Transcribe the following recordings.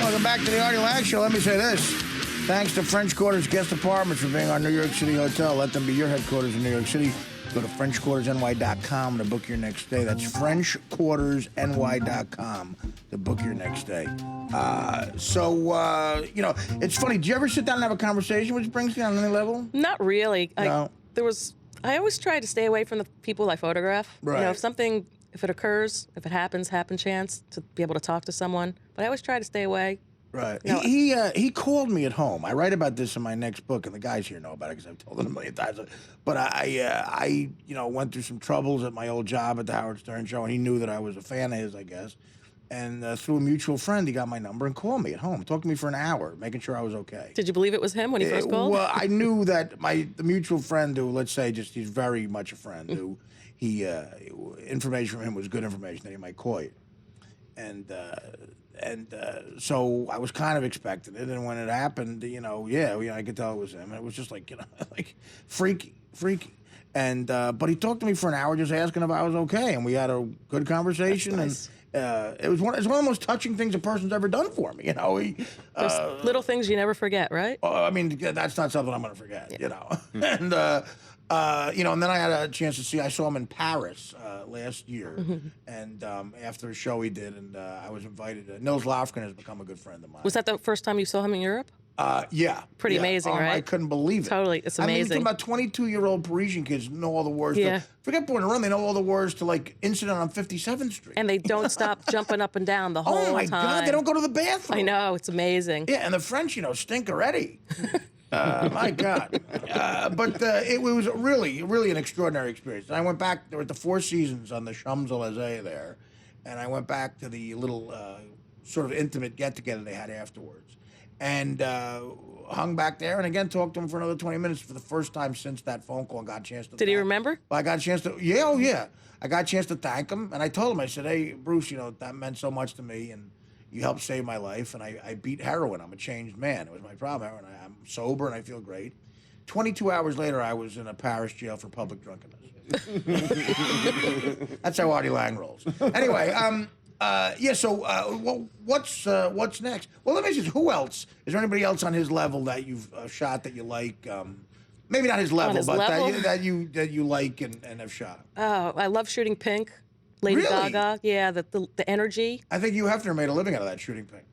Welcome back to the Artie Lange Show. Let me say this. Thanks to French Quarters Guest Apartments for being our New York City hotel. Let them be your headquarters in New York City. Go to FrenchQuartersNY.com to book your next stay. That's FrenchQuartersNY.com to book your next stay. It's funny. Do you ever sit down and have a conversation with Springsteen on any level? Not really. No. I always try to stay away from the people I photograph. Right. If it occurs, if it happens, happen chance to be able to talk to someone. But I always try to stay away. Right. No. He called me at home. I write about this in my next book, and the guys here know about it because I've told them a million times. But I went through some troubles at my old job at the Howard Stern Show, and he knew that I was a fan of his, I guess. And through a mutual friend, he got my number and called me at home. Talked to me for an hour, making sure I was okay. Did you believe it was him when he first called? Well, I knew that the mutual friend who, let's say, he's very much a friend, who information from him was good information that he might call you. And so I was kind of expecting it, and when it happened, I could tell it was him. And it was just like freaky. And but he talked to me for an hour, just asking if I was okay, and we had a good conversation. That's nice. And it's one of the most touching things a person's ever done for me. There's little things you never forget, right? That's not something I'm going to forget. And and then I had a chance to see. I saw him in Paris last year, and after a show he did, and I was invited. Nils Lofgren has become a good friend of mine. Was that the first time you saw him in Europe? Yeah. Pretty amazing, right? I couldn't believe it. Totally, it's amazing. I mean, about 22-year-old Parisian kids know all the words. Yeah. Forget Born and Run, they know all the words to, Incident on 57th Street. And they don't stop jumping up and down the whole time. Oh, my God, they don't go to the bathroom. I know, it's amazing. Yeah, and the French, stink already. My God. But it was really, really an extraordinary experience. And I went back, there were the Four Seasons on the Champs-Élysées there, and I went back to the little sort of intimate get-together they had afterwards. And hung back there and again talked to him for another 20 minutes for the first time since that phone call and got a chance to Did he remember? Well, I got a chance to, I got a chance to thank him. And I told him, I said, hey, Bruce, that meant so much to me. And you helped save my life. And I beat heroin. I'm a changed man. It was my problem. I'm sober and I feel great. 22 hours later, I was in a Paris jail for public drunkenness. That's how Artie Lange rolls. Anyway, what's next? Well, let me ask you, who else? Is there anybody else on his level that you've shot that you like? Maybe not his level, that you like and have shot. Oh, I love shooting Pink. Lady Really? Gaga. Yeah, the energy. I think Hugh Hefner made a living out of that, shooting Pink.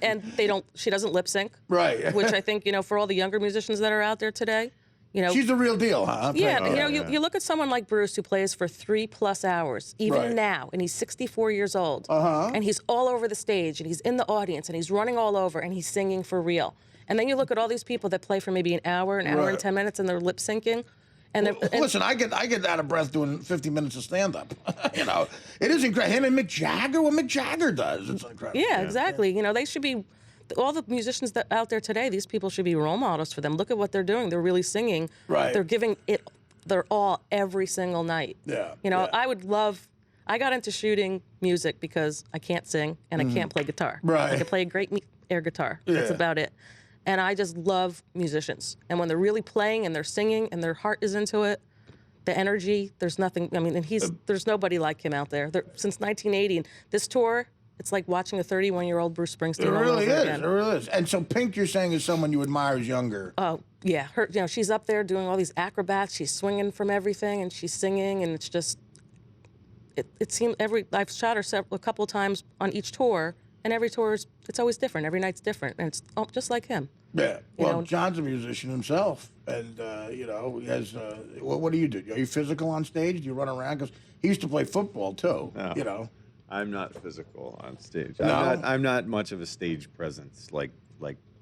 And she doesn't lip sync. Right. Which I think, for all the younger musicians that are out there today, she's the real deal, huh? Yeah, you look at someone like Bruce who plays for 3+ hours, even now, and he's 64 years old, and he's all over the stage, and he's in the audience, and he's running all over, and he's singing for real. And then you look at all these people that play for maybe an hour and 10 minutes, and they're lip syncing. And listen, I get out of breath doing 50 minutes of stand-up. It is incredible. Him and Mick Jagger, what Mick Jagger does, it's incredible. Yeah, exactly. They should be. All the musicians that out there today, these people should be role models for them. Look at what they're doing. They're really singing. Right. They're giving it their all every single night. Yeah. I got into shooting music because I can't sing and I can't play guitar. Right. I can play a great air guitar. Yeah. That's about it. And I just love musicians. And when they're really playing and they're singing and their heart is into it, the energy, there's nothing, there's nobody like him out there. Since 1980, and this tour, it's like watching a 31-year-old Bruce Springsteen all over again. It really is. And so Pink, you're saying, is someone you admire as younger. Oh, yeah. She's up there doing all these acrobats. She's swinging from everything, and she's singing, and it's just, it seems I've shot her a couple of times on each tour, and every tour, it's always different. Every night's different, and it's just like him. Yeah. Well, John's a musician himself, and, he has, what do you do? Are you physical on stage? Do you run around? Because he used to play football, too, I'm not physical on stage. No? I'm not much of a stage presence like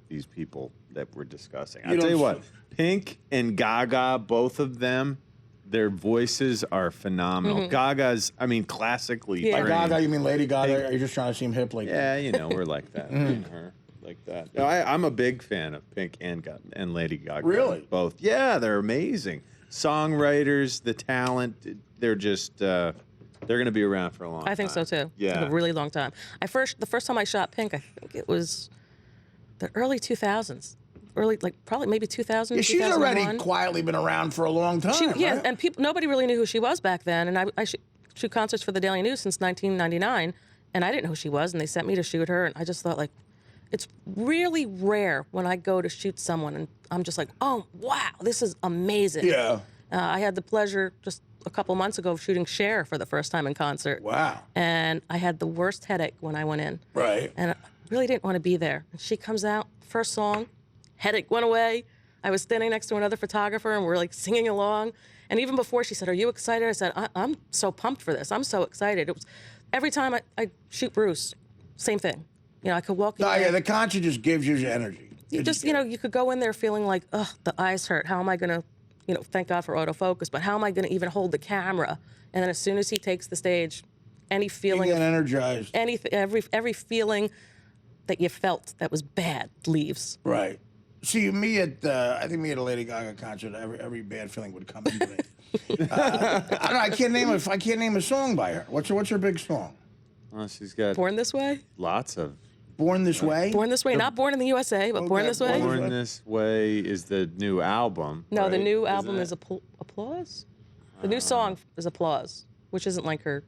these people that we're discussing. You I'll tell you don't- what, Pink and Gaga, both of them, their voices are phenomenal. Gaga's, classically Yeah. By trained. Gaga, you mean Lady Gaga? Or you're just trying to seem hip like that? Yeah, we're like that. Her, like that. No, I'm a big fan of Pink and Lady Gaga. Really? Both. Yeah, they're amazing. Songwriters, the talent, they're just... they're going to be around for a long time. I think so too. Yeah. A really long time. The first time I shot Pink, I think it was the early 2000s. Probably maybe 2000, Yeah, she's 2001. already quietly been around for a long time, right? And nobody really knew who she was back then. And I shoot concerts for the Daily News since 1999. and I didn't know who she was, and they sent me to shoot her, and I just thought, like, it's really rare when I go to shoot someone, and I'm just like, oh, wow, this is amazing. Yeah. I had the pleasure just a couple months ago of shooting Cher for the first time in concert. Wow. And I had the worst headache when I went in. Right. And I really didn't want to be there. And she comes out, first song, headache went away. I was standing next to another photographer, and we're like singing along. And even before she said, "Are you excited?" I said, I'm so pumped for this. I'm so excited. It was every time I shoot Bruce, same thing. You know, I could walk in. No, there, yeah, the concert just gives you energy. you just, you know, you could go in there feeling like, ugh, the eyes hurt. How am I going to, you know, thank God for autofocus, but how am I going to even hold the camera? And then as soon as he takes the stage, any feeling, You get energized. anything, every feeling that you felt that was bad leaves. Right. See, me at I think me at a Lady Gaga concert, every bad feeling would come into me. I don't know. I can't name a song by her. What's her big song? Oh, she's got Born This Way? lots of. Born This Way. Born This Way, not Born in the USA, but Born Okay, This Way. Born This Way is the new album. No, the right? new Isn't album it? is Applause? The new song is Applause, which isn't like her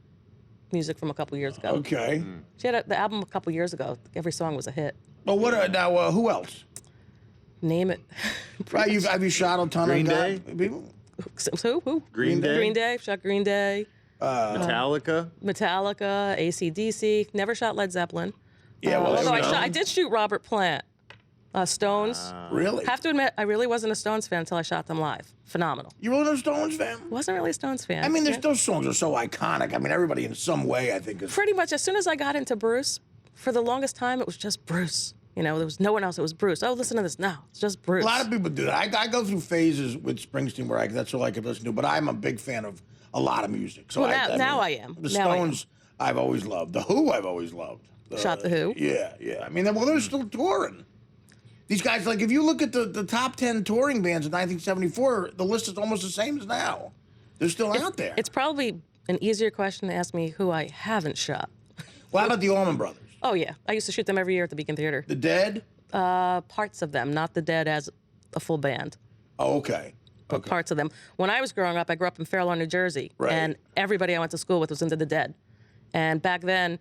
music from a couple years ago. Okay. She had the album a couple years ago. Every song was a hit. Well, what now? Who else? Name it. Right. Have you shot a ton Green of Day? people? Who? Green Day? Green Day. Shot Green Day. Metallica. Metallica, AC/DC. Never shot Led Zeppelin. Yeah, well, although you know. I did shoot Robert Plant. Stones. Really? Have to admit, I really wasn't a Stones fan until I shot them live. Phenomenal. You were a Stones fan? Wasn't really a Stones fan. I mean, Yeah. those songs are so iconic. I mean, everybody in some way, I think, is. Pretty much as soon as I got into Bruce, for the longest time, it was just Bruce. You know, there was no one else. It was Bruce. Oh, listen to this. No, it's just Bruce. A lot of people do that. I go through phases with Springsteen where that's all I could listen to, but I'm a big fan of a lot of music. So Well, now I am. The Now I am. Stones, I've always loved. The Who, I've always loved. Shot the Who? Yeah, yeah. I mean, they're still touring. These guys, like, if you look at the top 10 touring bands in 1974, the list is almost the same as now. They're still out there. It's probably an easier question to ask me who I haven't shot. Well, how about the Allman Brothers? Oh, yeah. I used to shoot them every year at the Beacon Theater. The Dead? Parts of them, not the Dead as a full band. Oh, okay. But parts of them. When I was growing up, I grew up in Fair Lawn, New Jersey. Right. And everybody I went to school with was into the Dead. And back then,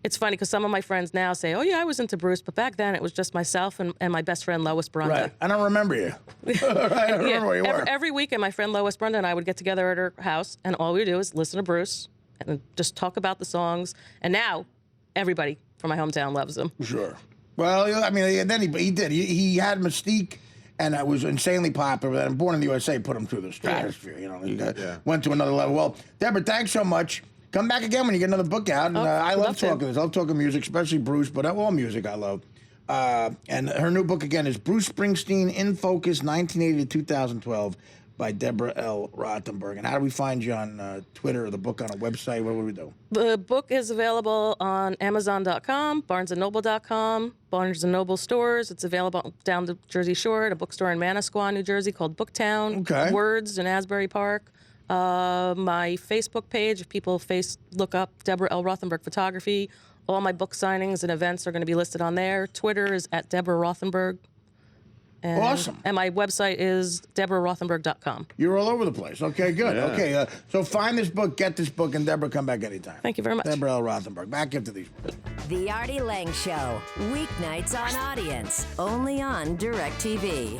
it's funny because some of my friends now say, oh, yeah, I was into Bruce. But back then, it was just myself and my best friend, Lois Brunda. Right. I don't remember you. I don't remember where you were. Every weekend, my friend Lois Brunda and I would get together at her house, and all we would do is listen to Bruce and just talk about the songs. And now, everybody from my hometown loves him. Sure. Well, I mean, then he did. He had Mystique, and it was insanely popular. And Born in the USA put him through the stratosphere. You know, he went to another level. Well, Debra, thanks so much. Come back again when you get another book out. And, I love talking this. I love talking music, especially Bruce, but all music I love. And her new book again is Bruce Springsteen in Focus, 1980 to 2012, by Debra L. Rothenberg. And how do we find you on Twitter or the book on a website? What would we do? The book is available on Amazon.com, BarnesandNoble.com, Barnes & Noble stores. It's available down the Jersey Shore at a bookstore in Manasquan, New Jersey called Booktown. Okay. Words in Asbury Park. My Facebook page, if people look up Debra L. Rothenberg Photography, all my book signings and events are going to be listed on there. Twitter is at Debra Rothenberg. And, Awesome. And my website is DebraRothenberg.com. You're all over the place. Okay, good. Yeah. Okay, so find this book, get this book, and Debra, come back anytime. Thank you very much. Debra L. Rothenberg. Back into these. The Artie Lange Show, weeknights on Audience, only on DirecTV.